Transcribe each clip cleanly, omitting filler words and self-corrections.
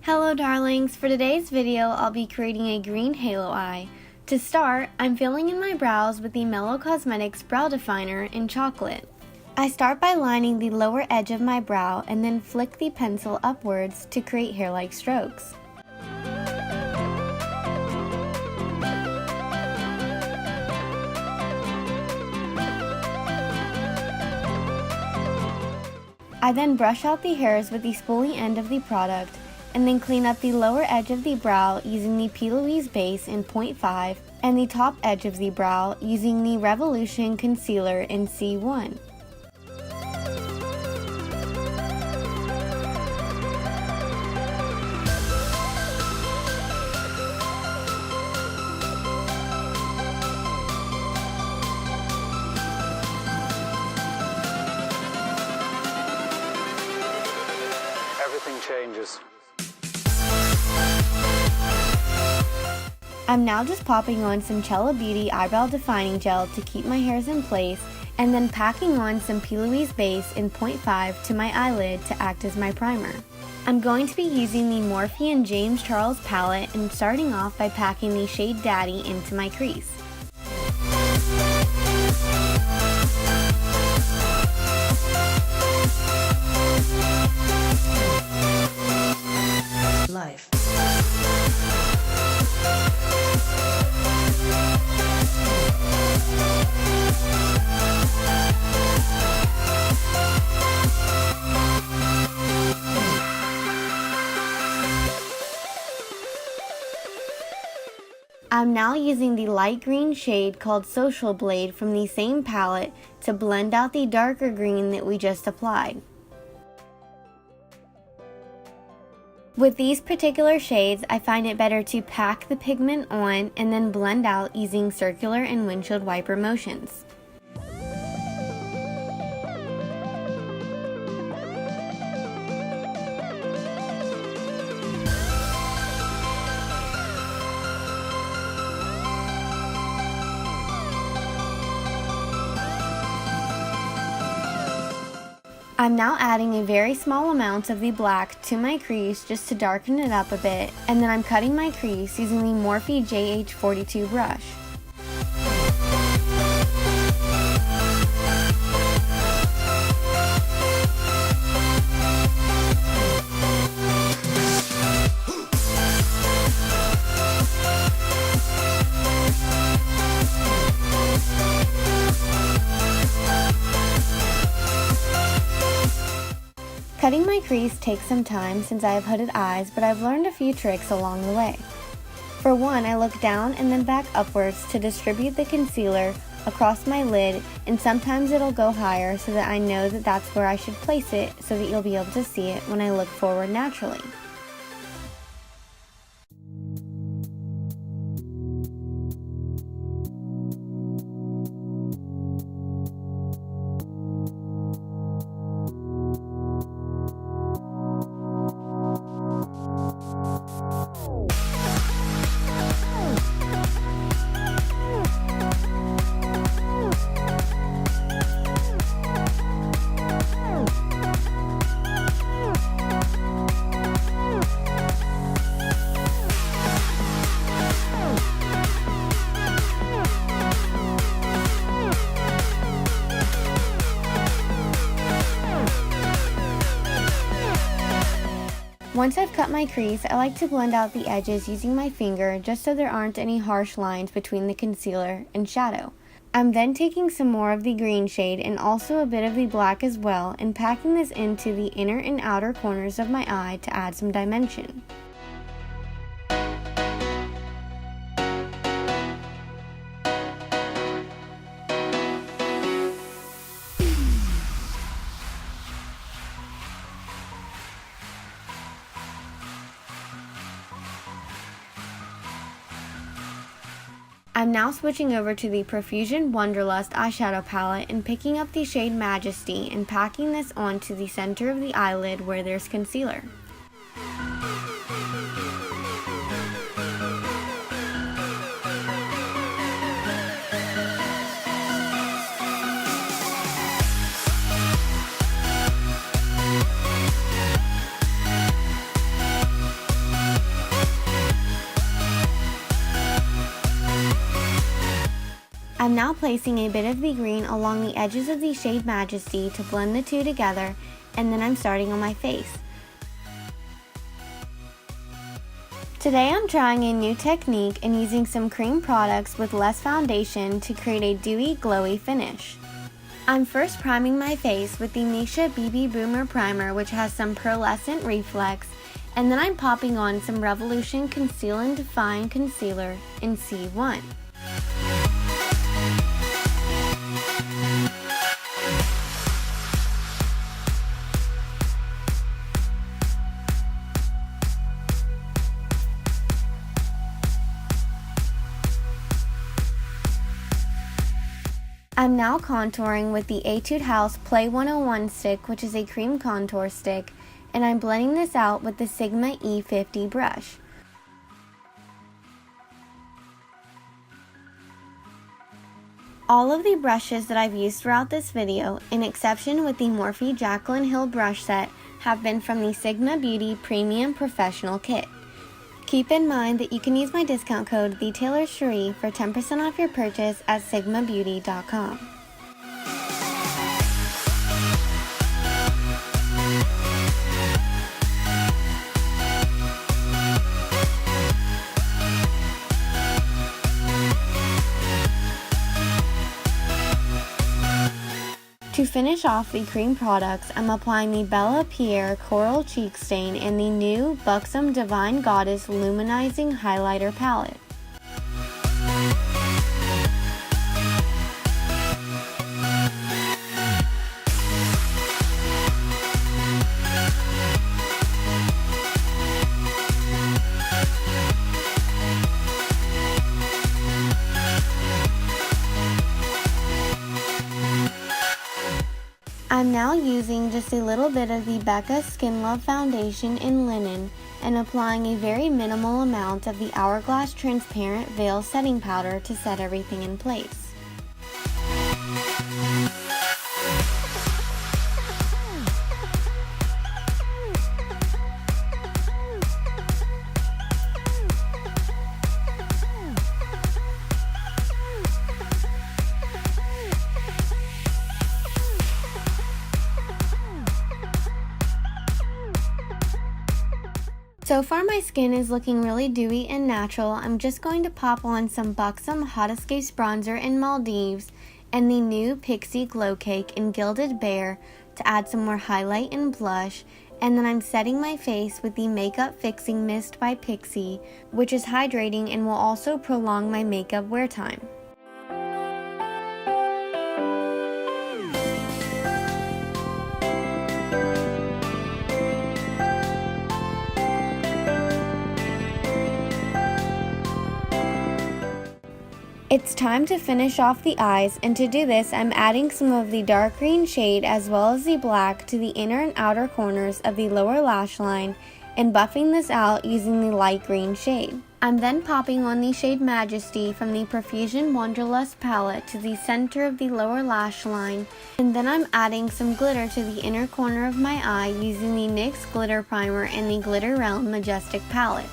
Hello darlings, for today's video I'll be creating a green halo eye. To start, I'm filling in my brows with the Mellow Cosmetics Brow Definer in Chocolate. I start by lining the lower edge of my brow and then flick the pencil upwards to create hair-like strokes. I then brush out the hairs with the spoolie end of the product and then clean up the lower edge of the brow using the Plouise base in 0.5 and the top edge of the brow using the Revolution Concealer in C1. Everything changes. I'm now just popping on some Chella Beauty Eyebrow Defining Gel to keep my hairs in place and then packing on some Plouise base in 0.5 to my eyelid to act as my primer. I'm going to be using the Morphe and James Charles palette and starting off by packing the shade Daddy into my crease. Life. I'm now using the light green shade called Social Blade from the same palette to blend out the darker green that we just applied. With these particular shades, I find it better to pack the pigment on and then blend out using circular and windshield wiper motions. I'm now adding a very small amount of the black to my crease just to darken it up a bit, and then I'm cutting my crease using the Morphe JH42 brush. Cutting my crease takes some time since I have hooded eyes, but I've learned a few tricks along the way. For one, I look down and then back upwards to distribute the concealer across my lid, and sometimes it'll go higher so that I know that that's where I should place it so that you'll be able to see it when I look forward naturally. Once I've cut my crease, I like to blend out the edges using my finger just so there aren't any harsh lines between the concealer and shadow. I'm then taking some more of the green shade and also a bit of the black as well and packing this into the inner and outer corners of my eye to add some dimension. I'm now switching over to the Profusion Wanderlust eyeshadow palette and picking up the shade Majesty and packing this onto the center of the eyelid where there's concealer. I'm now placing a bit of the green along the edges of the shade Majesty to blend the two together, and then I'm starting on my face. Today I'm trying a new technique and using some cream products with less foundation to create a dewy, glowy finish. I'm first priming my face with the Missha BB Boomer Primer, which has some pearlescent reflex, and then I'm popping on some Revolution Conceal and Define Concealer in C1. I'm now contouring with the Etude House Play 101 stick, which is a cream contour stick, and I'm blending this out with the Sigma E50 brush. All of the brushes that I've used throughout this video, in exception with the Morphe Jaclyn Hill brush set, have been from the Sigma Beauty Premium Professional Kit. Keep in mind that you can use my discount code TheTaylorCherie for 10% off your purchase at sigmabeauty.com. To finish off the cream products, I'm applying the Bellapierre Coral Cheek Stain and the new Buxom Divine Goddess Luminizing Highlighter Palette. I'm now using just a little bit of the Becca Skin Love Foundation in Linen and applying a very minimal amount of the Hourglass Transparent Veil Setting Powder to set everything in place. So far my skin is looking really dewy and natural. I'm just going to pop on some Buxom Hot Escapes Bronzer in Maldives and the new Pixie Glow Cake in Gilded Bear to add some more highlight and blush, and then I'm setting my face with the Makeup Fixing Mist by Pixie, which is hydrating and will also prolong my makeup wear time. It's time to finish off the eyes, and to do this I'm adding some of the dark green shade as well as the black to the inner and outer corners of the lower lash line and buffing this out using the light green shade. I'm then popping on the shade Majesty from the Profusion Wanderlust palette to the center of the lower lash line, and then I'm adding some glitter to the inner corner of my eye using the NYX Glitter Primer and the Glitter Realm Majestic palette.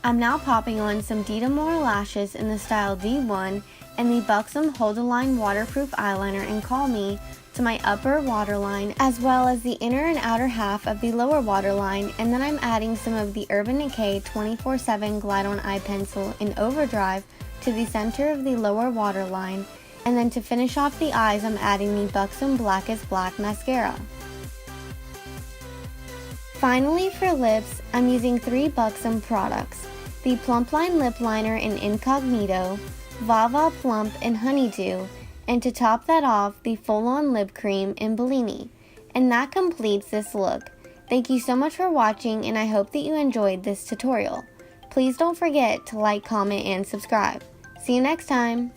I'm now popping on some Dita Moore lashes in the style D1 and the Buxom Hold a Line Waterproof Eyeliner in Call Me to my upper waterline, as well as the inner and outer half of the lower waterline, and then I'm adding some of the Urban Decay 24/7 Glide On Eye Pencil in Overdrive to the center of the lower waterline, and then to finish off the eyes I'm adding the Buxom Blackest Black Mascara. Finally for lips, I'm using 3 Buxom products: the Plumpline Lip Liner in Incognito, Vava Plump in Honeydew, and to top that off, the Full-On Lip Cream in Bellini. And that completes this look. Thank you so much for watching, and I hope that you enjoyed this tutorial. Please don't forget to like, comment, and subscribe. See you next time!